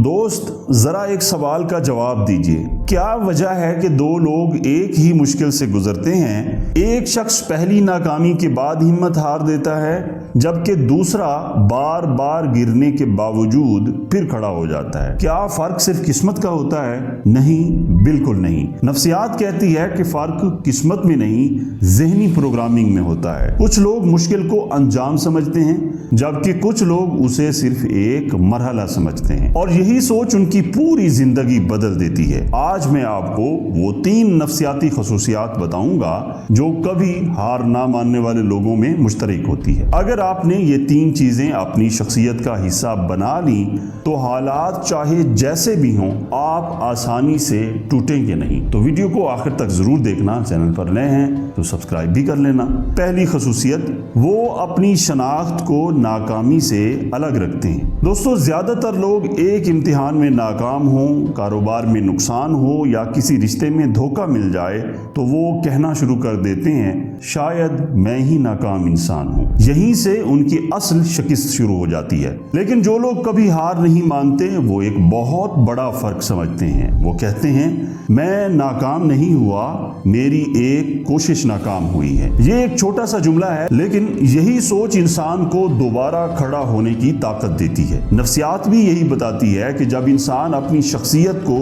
दोस्त जरा एक सवाल का जवाब दीजिए, क्या वजह है कि दो लोग एक ही मुश्किल से गुजरते हैं, एक शख्स पहली नाकामी के बाद हिम्मत हार देता है जबकि दूसरा बार बार गिरने के बावजूद फिर खड़ा हो जाता है। क्या फर्क सिर्फ किस्मत का होता है? नहीं, बिल्कुल नहीं। नफ्सियात कहती है कि फर्क किस्मत में नहीं, ज़हनी प्रोग्रामिंग में होता है। कुछ लोग मुश्किल को अंजाम समझते हैं जबकि कुछ लोग उसे सिर्फ एक मरहला समझते हैं और यही सोच उनकी पूरी जिंदगी बदल देती है। आज मैं आपको वो 3 नफ्सियाती खसूसियात बताऊंगा जो कभी हार ना मानने वाले लोगों में मुश्तरक होती है। अगर आपने ये 3 चीजें अपनी शख्सियत का हिस्सा बना ली तो हालात चाहे जैसे भी हों आप आसानी से टूटेंगे नहीं। तो वीडियो को आखिर तक जरूर देखना, चैनल पर नए हैं तो सब्सक्राइब भी कर लेना। पहली खसूसियत, वो अपनी शनाख्त को नाकामी से अलग रखते हैं। दोस्तों, ज्यादातर लोग एक इम्तिहान में नाकाम हो, कारोबार में नुकसान हो या किसी रिश्ते में धोखा मिल जाए तो वो कहना शुरू कर देते हैं शायद मैं ही नाकाम इंसान हूँ। यहीं से उनकी असल शिकस्त शुरू हो जाती है। लेकिन जो लोग कभी हार नहीं मानते वो एक बहुत बड़ा फर्क समझते हैं। वो कहते हैं मैं नाकाम नहीं हुआ, मेरी एक कोशिश नाकाम हुई है। ये एक छोटा सा जुमला है लेकिन यही सोच इंसान को दोबारा खड़ा होने की ताकत देती है। नफ्सियात भी यही बताती है कि जब इंसान अपनी शख्सियत को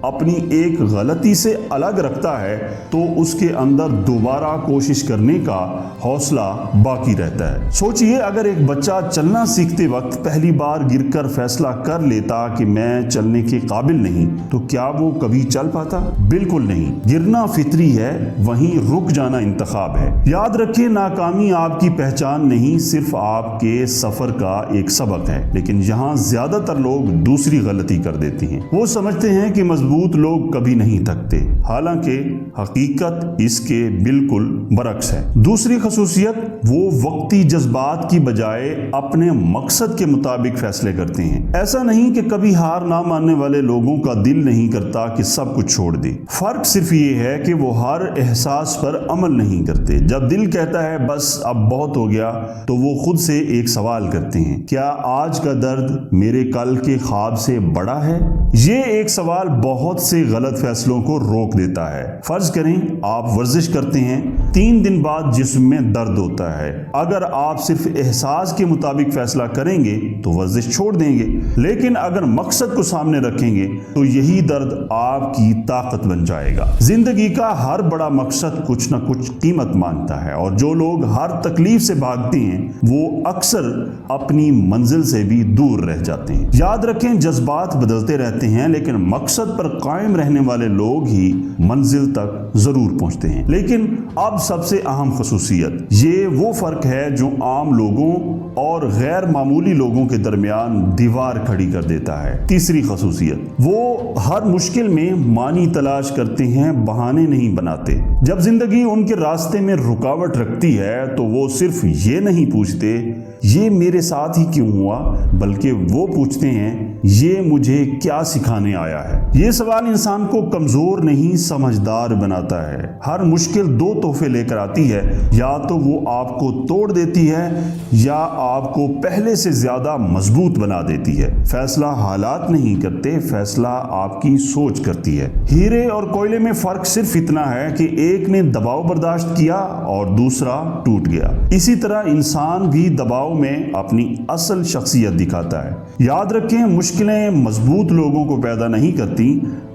अपनी एक गलती से अलग रखता है तो उसके अंदर दोबारा कोशिश करने का हौसला बाकी रहता है। सोचिए, अगर एक बच्चा चलना सीखते वक्त पहली बार गिरकर फैसला कर लेता कि मैं चलने के काबिल नहीं, तो क्या वो कभी चल पाता? बिल्कुल नहीं। गिरना फितरी है, वहीं रुक जाना इंतखाब है। याद रखिए, नाकामी आपकी पहचान नहीं, सिर्फ आपके सफर का एक सबक है। लेकिन यहाँ ज्यादातर लोग दूसरी गलती कर देते हैं। वो समझते हैं कि मजबूत लोग कभी नहीं थकते, हालांकि हकीकत इसके बिल्कुल बरक्स है। दूसरी खसूसियत, वो वक्ती जज्बात की बजाय अपने मकसद के मुताबिक फैसले करते हैं। ऐसा नहीं कि कभी हार ना मानने वाले लोगों का दिल नहीं करता कि सब कुछ छोड़ दे। फर्क सिर्फ ये है कि वो हर एहसास पर अमल नहीं करते। जब दिल कहता है बस अब बहुत हो गया तो वो खुद से एक सवाल करते हैं, क्या आज का दर्द मेरे कल के ख्वाब से बड़ा है? ये एक सवाल बहुत से गलत फैसलों को रोक देता है। फर्ज करें आप वर्जिश करते हैं, 3 दिन बाद जिस्म में दर्द होता है। अगर आप सिर्फ एहसास के मुताबिक फैसला करेंगे तो वर्जिश छोड़ देंगे, लेकिन अगर मकसद को सामने रखेंगे तो यही दर्द आपकी ताकत बन जाएगा। जिंदगी का हर बड़ा मकसद कुछ न कुछ कीमत मांगता है और जो लोग हर तकलीफ से भागते हैं वो अक्सर अपनी मंजिल से भी दूर रह जाते हैं। याद रखें, जज्बात बदलते रहते हैं लेकिन मकसद पर कायम रहने वाले लोग ही मंजिल तक जरूर पहुंचते हैं। लेकिन अब सबसे अहम खसूसियत, ये वो फर्क है जो आम लोगों और गैर मामूली लोगों के दरमियान दीवार खड़ी कर देता है। तीसरी खसूसियत, वो हर मुश्किल में मानी तलाश करते हैं, बहाने नहीं बनाते। जब जिंदगी उनके रास्ते में रुकावट रखती है तो वो सिर्फ ये नहीं पूछते ये मेरे साथ ही क्यों हुआ, बल्कि वो पूछते हैं ये मुझे क्या सिखाने आया है। ये सवाल इंसान को कमजोर नहीं समझदार बनाता है। हर मुश्किल 2 तोहफे लेकर आती है, या तो वो आपको तोड़ देती है या आपको पहले से ज्यादा मजबूत बना देती है। फैसला हालात नहीं करते, फैसला आपकी सोच करती है। हीरे और कोयले में फर्क सिर्फ इतना है कि एक ने दबाव बर्दाश्त किया और दूसरा टूट गया। इसी तरह इंसान भी दबाव में अपनी असल शख्सियत दिखाता है। याद रखें, मुश्किलें मजबूत लोगों को पैदा नहीं करती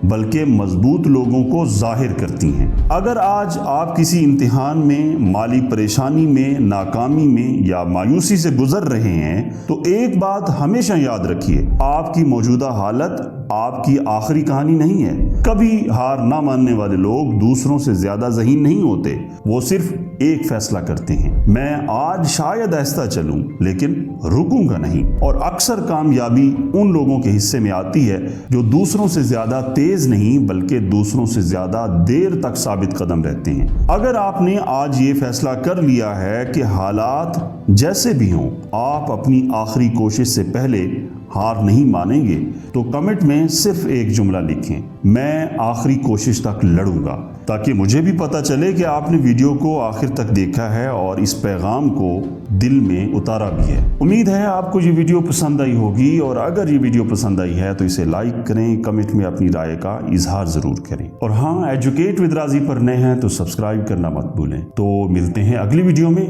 बल्कि मजबूत लोगों को जाहिर करती हैं। अगर आज आप किसी इम्तिहान में, माली परेशानी में, नाकामी में या मायूसी से गुजर रहे हैं तो एक बात हमेशा याद रखिए, आपकी मौजूदा हालत आपकी आखिरी कहानी नहीं है। कभी हार ना मानने वाले लोग दूसरों से ज्यादा ज़हीन नहीं होते, वो सिर्फ एक फैसला करते हैं, मैं आज शायद आहिस्ता चलूं लेकिन रुकूंगा नहीं। और अक्सर कामयाबी उन लोगों के हिस्से में आती है जो दूसरों से ज्यादा तेज नहीं बल्कि दूसरों से ज्यादा देर तक साबित कदम रहते हैं। अगर आपने आज ये फैसला कर लिया है कि हालात जैसे भी हों आप अपनी आखिरी कोशिश से पहले ہار نہیں مانیں گے تو کمنٹ میں صرف ایک جملہ لکھیں، میں آخری کوشش تک لڑوں گا، تاکہ مجھے بھی پتہ چلے کہ آپ نے ویڈیو کو آخر تک دیکھا ہے اور اس پیغام کو دل میں اتارا بھی ہے۔ امید ہے آپ کو یہ ویڈیو پسند آئی ہوگی، اور اگر یہ ویڈیو پسند آئی ہے تو اسے لائک کریں، کمنٹ میں اپنی رائے کا اظہار ضرور کریں، اور ہاں، ایجوکیٹ ود راضی پر نئے ہیں تو سبسکرائب کرنا مت بھولیں۔ تو ملتے ہیں اگلی ویڈیو میں،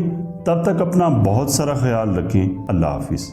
تب تک اپنا بہت سارا خیال رکھیں۔ اللہ حافظ۔